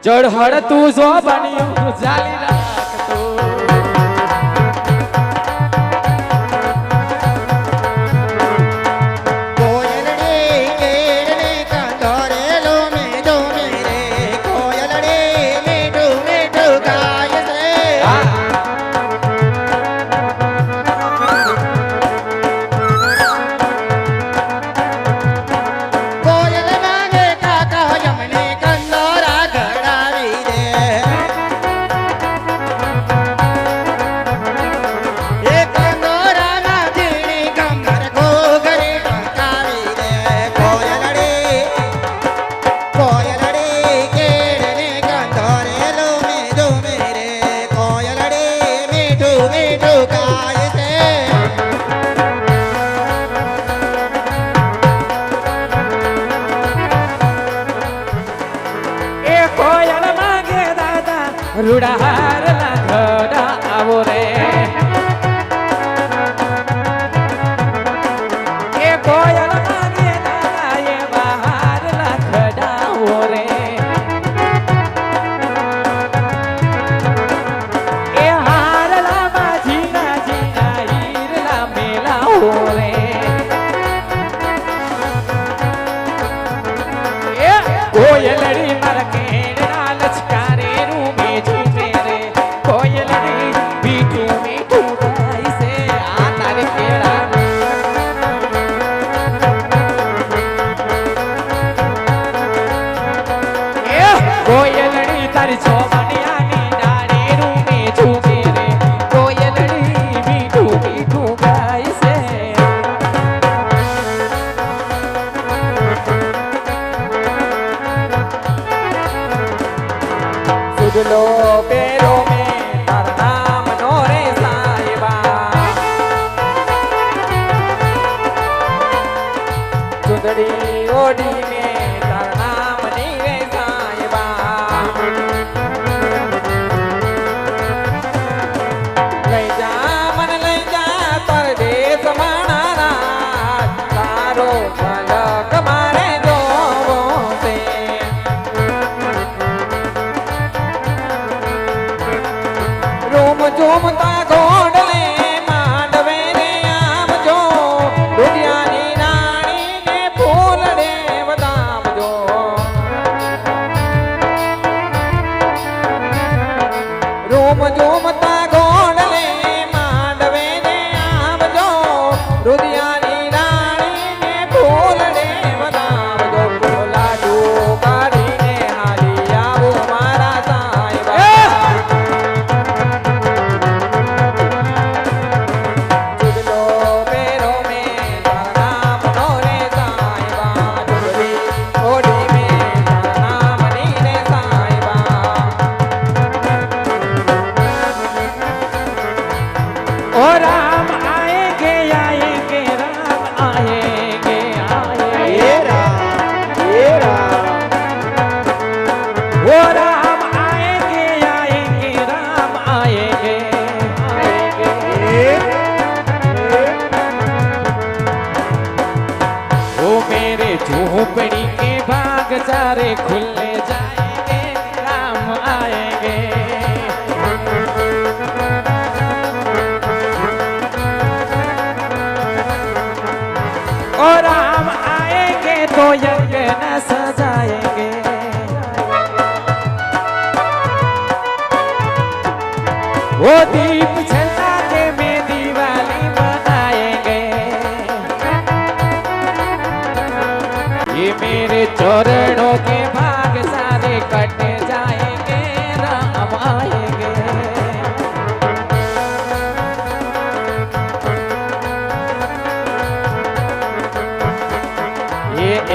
ચઢહડ તું જો બન્યું જાલી રાખતો રૂડા હાર ના ઘડા આવો રે એ કોયલ માગે દાદા એ બહાર ના ઘડા આવો રે એ હારલા માજી ના જીના હીરલા મેલા હો રે એ કોયલડી મારા કેડના લચકારે કોયલડી તારી છોમણિયાની ડાળી રૂમે ઝૂમે રે કોયલડી મીઠું મીઠું ગાય છે સુડલો પેરો મે તારા નામ નો રે સાહેબા સુંદરી ઓડી મે તારા નામ ની રે લઈ જા મને લઈ જા પરદેશ મારા તારો પલક મારે જોવો છે રૂમ ઝૂમતા ગોંડલે માંડવે રે આવજો દુનિયાની રાણી ને ફૂલડે વધાવજો રૂમ ઝૂમતા ગોંડલે માંડવે ને આવજો રુદિયાની રાણી ને ફૂલડે વધાવજો લાડુ કાઢીને હાલી આવો મારા સાહેબા ચુડલો પેરો મે તારા નામ નો રે સાહેબા ચુડલી ઓઢી મે તારા નામ ની રે સાહેબા ओ राम आएंगे आएंगे राम आएंगे आएंगे राम ओ राम आएंगे आएंगे राम आएंगे आएंगे ओ मेरे झोपड़ी के भाग सारे खुलने जाएंगे राम आएंगे और राम आएंगे तो यज्ञ न सजाएंगे वो दीप जला के में दिवाली मनाएंगे ये मेरे चरणों के भाग सारे कट जाएंगे राम आएंगे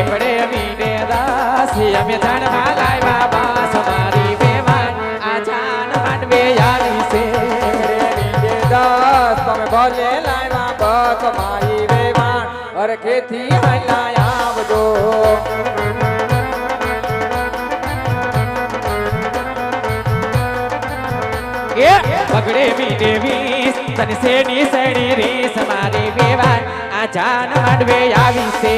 एपड़े अमीने दास अमे धन मालाय बाबा समारी बेवान आजान मानवे याली से अमीने दास तमे भले लाय बाबा कमाई बेवान और खेती हलाय आवजो ए पगड़े मीने वीस तन से नी सड़ी री समारी बेवान आजान मानवे याली से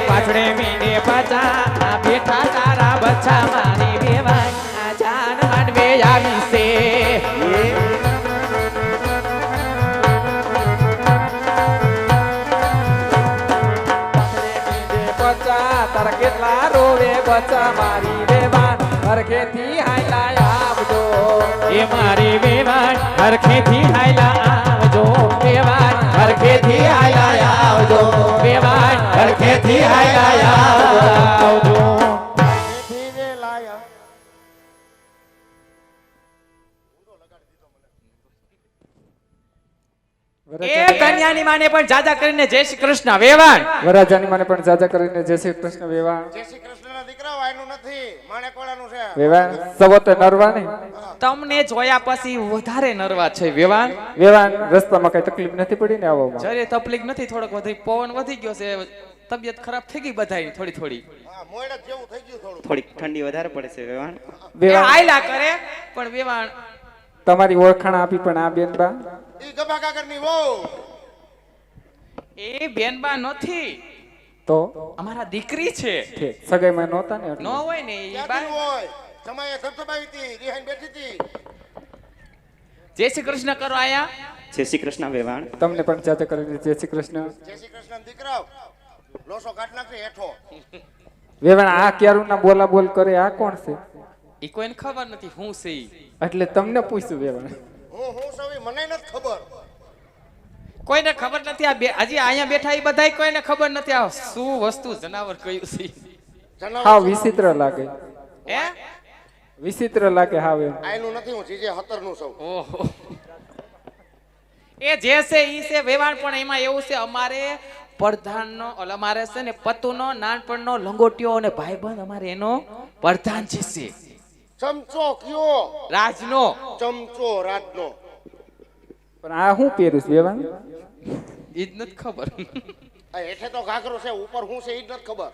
પાછળે મીંડે પચા આ બેઠા તારા બચ્ચા મારી વેવાણ આ જાન માંડવે આવી છે તારા કેટલા રોવે બચ્ચા મારી વેવાણ હરખેથી હાયલા આવજો એ મારી વેવાણ હરખેથી હાયલા આવજો વેવાણ હરખેથી હાયલા આવજો વેવાણ હરખેથી હાયલા આવજો એ કન્યાની માને પણ જાજા કરીને જય શ્રી કૃષ્ણ વેવાણ વરરાજાની માને પણ જાજા કરીને જય શ્રી કૃષ્ણ વેવાણ જય શ્રી કૃષ્ણના દીકરા વાયનું નથી માણેકવાળાનું છે વેવાણ સવોતે નરવા નહીં તમને જોયા પછી વધારે નરવા છે વેવાણ વેવાણ રસ્તામાં કઈ તકલીફ નથી પડી ને આવવામાં જરે તકલીફ નથી થોડોક વધી પવન વધી ગયો છે તબિયત ખરાબ થઈ ગઈ બધાની થોડી થોડી હા મોયડા જેવું થઈ ગયું થોડું થોડીક ઠંડી વધારે પડે છે વેવાણ એ વેવાણ આયલા કરે પણ વેવાણ તમારી ઓળખાણ આપી પણ આ બેનબા ઈ ગભા કાગરની વહુ એ બેનબા નથી તો અમારા દીકરી છે ઠીક સગાઈમાં નહોતા ને એટલે. ન હોય ને ઈ ક્યાંથી બા હોય જમાઈએ ધબધબાવી હતી રિહાઈને બેઠી હતી જય શ્રી કૃષ્ણ કરો આયા જય શ્રી કૃષ્ણ વેવાણ તમને પણ જાજા કરીને જય શ્રી કૃષ્ણ જય શ્રી કૃષ્ણ દીકરા લોસો કાઢ નાખે હેઠો વેવાણ આ ક્યારુના બોલા બોલ કરે આ કોણ છે ઈ કોઈને ખબર નથી હું છે ઈ. એટલે તમને પૂછ્યું વેવાણ હું સવી મને નથી ખબર કોઈને ખબર નથી આ હજી અહીંયા બેઠા ઈ બધાય કોઈને ખબર નથી આ શું વસ્તુ જનાવર કયું છે જનાવર હાવ વિચિત્ર લાગે હે વિચિત્ર લાગે હાવ એમ આયનું નથી હું જીજે 17 નું સૌ ઓહો એ જે છે ઈ છે વેવાણ પણ એમાં એવું છે અમારે પ્રધાનનો અમારે છે ને પતુનો નાનપણનો લંગોટિયો અને ભાઈબંધ અમારે એનો પ્રધાન છે ચમચો કયો રાજનો ચમચો રાજનો પણ આ હું પહેરું છું વેવાણ ઈ જ નથી ખબર આ હેઠે તો ઘાઘરો છે ઉપર હું છે ઈ જ નથી ખબર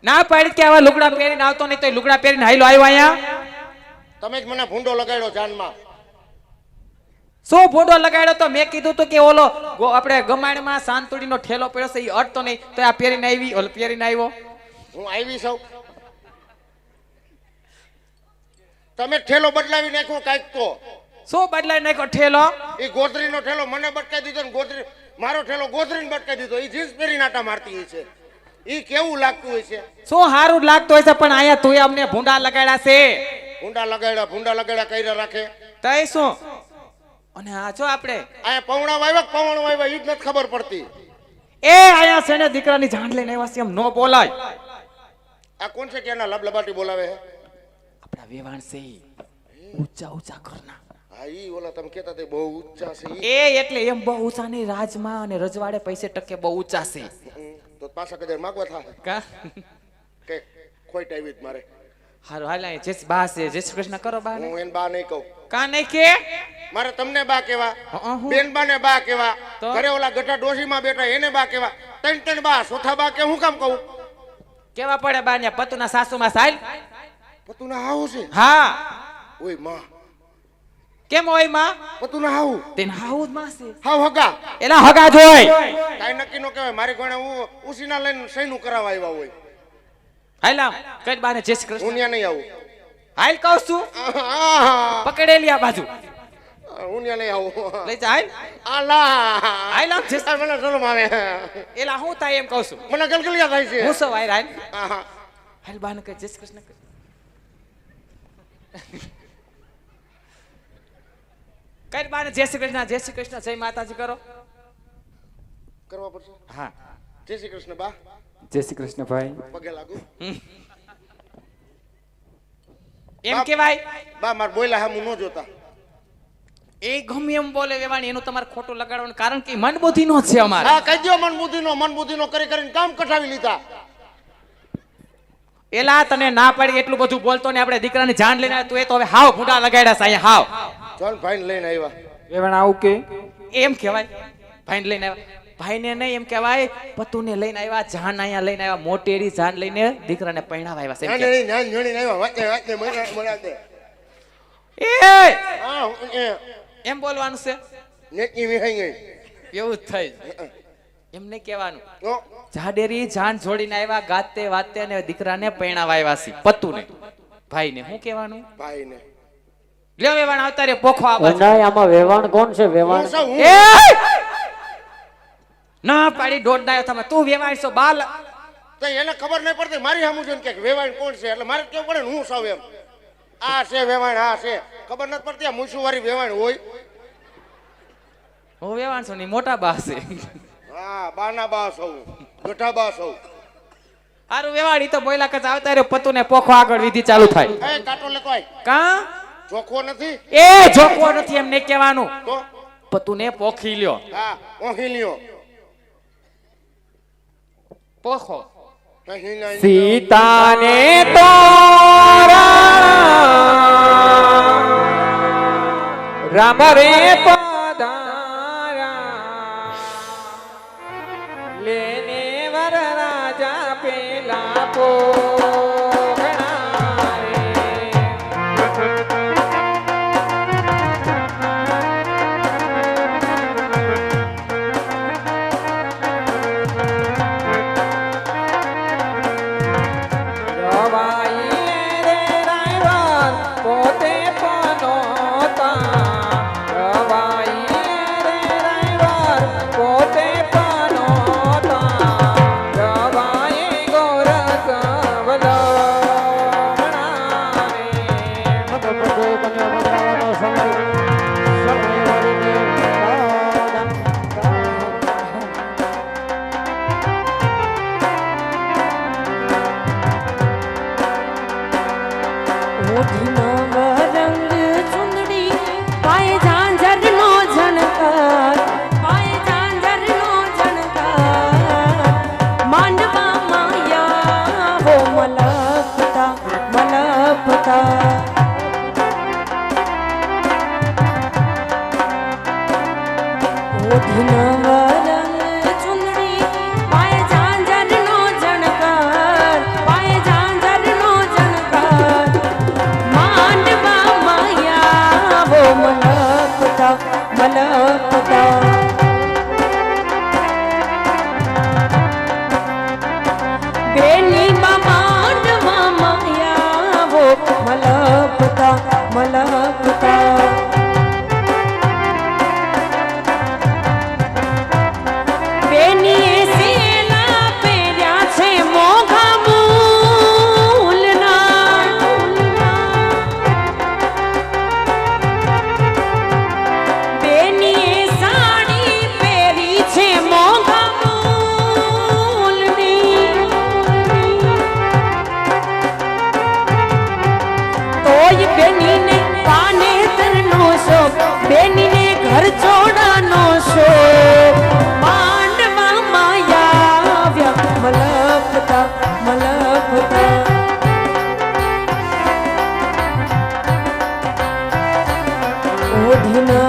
ના પાડી કે આવા લુગડા પહેરીને આવતો નહીં તો લુગડા પહેરીને હાઈલો આવ્યો અહીંયા તમે જ મને ભૂંડો લગાડ્યો જાનમાં શું ફોટો લગાડ્યો તો મેં કીધું તો કે ઓલો આપણે ગમાણમાં સાંતુડીનો ઠેલો પડ્યો છે ઈ અડતો નહીં તો આ પહેરીને આવી ઓલો પહેરીને આવ્યો હું આવી સૌ તમે ઠેલો બદલાવી નાખ્યો કાઈક તો શું બદલાઈ નાખ્યો ઠેલો એ ગોદરીનો ઠેલો મને બટકાઈ દીધો ને ગોદરી મારો ઠેલો ગોદરીને બટકાઈ દીધો એ જીન્સ પહેરી નાટા મારતી હોય છે એ કેવું લાગતું હોય છે શું સારું લાગતું હોય છે પણ અહીંયા તું અમને ભૂંડા લગાડ્યા છે ભૂંડા લગાડ્યા કર્યા રાખે તઈ શું અને આ જો આપણે અહીંયા પવણા વાવ્યા ઈ જ નથી ખબર પડતી એ આયા છે ને દીકરાની જાણ લઈને આવ્યા છે એમ નો બોલાય આ કોણ છે કેના લબલબાટી બોલાવે છે આપણા વેવાણ છે ઈ. ઊંચા ઊંચા કરના હા ઈ ઓલા તમે કહેતા તે બહુ ઊંચા છે ઈ. એ એટલે એમ બહુ ઊંચા નહીં રાજમાં અને રજવાડે પૈસે ટકે બહુ ઊંચા છે તો પાછા કદાચ માગવા થાય કા કે ખોટ આવી જ મારે હારું હાલ અહીં જય બા છે જય શ્રી કૃષ્ણ કરો બા હું એને બા નહીં કહું કા નહીં કે મારે તમને બા કેવા હું? બેન બા ને બા કેવા તો? ઘરે ઓલા ગઢા ડોશીમાં બેઠા એને બા કેવા ત્રણ બા ચોથા બા કે હું કામ કહું કેવા પડે બા ને પતુના સાસુમાં સાલ પતુના હાવું છે હા ઓય માં કેમ હોય માં પતુના હાવું તેન હાઉદ માં છે હાવ હગા એલા હગા જોય કાઈ નક્કી નો કહેવાય મારી ઘણે હું ઉસીના લઈને સૈનું કરાવવા આવ્યા હોય હાલા કઈ બા ને જય શ્રી કૃષ્ણ હું ત્યાં નહીં આવું હાલ કહું છું આહા. પકડેલી આ બાજુ હું ત્યાં નહીં આવું લઈ જા હાલ આલા હાલ આમ જય શ્રી- મને શરમ આવે એલા હું થાય એમ કહું છું મને ગલગલિયા થાય છે હું સૌ હાલ હાલ આહા. હાલ બા ને કઈ જય શ્રી કૃષ્ણ કર. કઈ બા ને જય શ્રી કૃષ્ણ જય માતાજી કરો કરવા પડશે હા જય શ્રી કૃષ્ણ બા જય શ્રી કૃષ્ણ ભાઈ પગે લાગુ એમ કેવાય બા માર બોયલા હા હું ન જોતા એ ગમે એમ બોલે વેવાણી એનું તમારે ખોટું લગાડવાનું કારણ કે મન બુદ્ધિ નો છે અમારે હા કહી દો મન બુદ્ધિનો કરી કરીને કામ કઢાવી લીધા એલા તને ના પડી એટલું બધું બોલતો ને આપણે દીકરાની જાન લઈને આવ્યા, તું એ તો હવે હાવ ભૂંડા લગાડ્યા છે અહીંયા હાવ જોન ભાઈને લઈને આવ્યા વેવાણ આવું કે એમ કહેવાય ભાઈને લઈને આવ્યા ભાઈને નહીં એમ કહેવાય પતુને લઈને આવ્યા જાન અહીંયા લઈને આવ્યા મોટેરી જાન લઈને દીકરાને પરણાવા આવ્યા છે એમ કહેવાય. નાની જોડીને આવ્યા વાતે મને દે એ હા એમ બોલવાનું છે નેકી વિહાઈ ગઈ એવું જ થઈ એમને કહેવાનું તો જાડેરી જાન જોડીને આવ્યા ગાતે વાતે અને દીકરાને પૈણાવા આવ્યા છે પતુને ભાઈને શું કહેવાનું ભાઈને લ્યો વેવાણ આવતા રે પોખો આ બાજુ. વંડાય આમાં વેવાણ કોણ છે વેવાણ હું છું, હું. એ! ના પાડી દોડ દાયો તમે તું વેવાણ છો બાલ તો એને ખબર નહીં પડતી મારી સામું જોઈને કે વેવાણ કોણ છે એટલે મારે કેવું પડે ને હું સૌ એમ આ છે વેવાણ આ છે ખબર નથી પડતી આ મૂછુંવાળી વેવાણ હોય હું વેવાણ છું ની મોટા બા છે હા બાના બા સૌ ગઠા બા સૌ હારું વેવાણ ઈ તો બોયલા કચ આવતા રે પતુને પોખો આગળ વિધિ ચાલુ થાય એ કાંટો લેતો આય કા ચોખ્ખો નથી એ જોકો નથી એમને કહેવાનું તો પતુને પોખી લ્યો હા ઓહિલિયો પોખો અહીં નહીં સીતાને તોરણ રામ રે પધારા લેને વર રાજા પેલા પોગણા રે. રવાઈ રે રાયવર પોતે પનોતા રવાઈ રે રાયવર પોતે પનોતા રવાઈ ગોરખ વલમણા રે. ઓઢીનો રંગ ચુંદડી પાય ઝાંઝરનો ઝણકાર પાય ઝાંઝરનો ઝણકાર માંડવા માયા હો મલકતા મલકતા ઓઢીનો રંગ ચુંદડી પાય ઝાંઝરનો ઝણકાર પાય ઝાંઝરનો ઝણકાર માંડવા માયા હો મલકતા મલકતા બેની માંડવા માયા હો મલકતા મલકતા બેનીએ સેલા પહેર્યા છે મોઘા મૂલના બેનીએ સાડી પહેરી છે મોઘા મૂલની તોય બેનીને પાનેતરનો શોખ બેનીને ઘર ચોડાનો શોખ માંડવા માયાવ્યા મલકતા મલકતા ઓઢીનો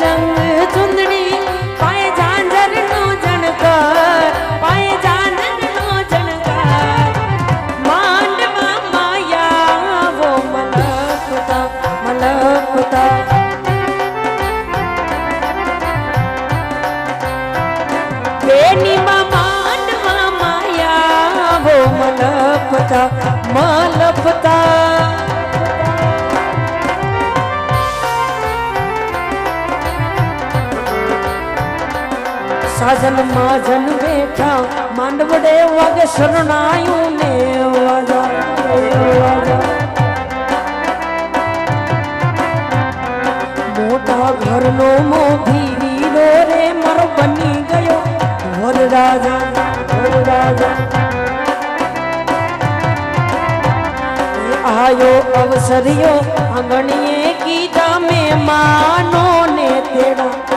રંગ ચુંદડી પાય ઝાંઝરનો ઝણકાર પાય ઝાંઝરનો ઝણકાર માંડવા માયા હો મલકતા મલકતા બેની માંડવા માયા હો મલકતા મલકતા સાજન માજન બેઠા માંડવડે વાગે શરણાયું ને વાજા મોટા ઘરનો મોભી વીરો રે મારો બની ગયો વર રાજા વર રાજા આયો અવસરિયો આંગણીએ કીધા મેં માનો ને તેડા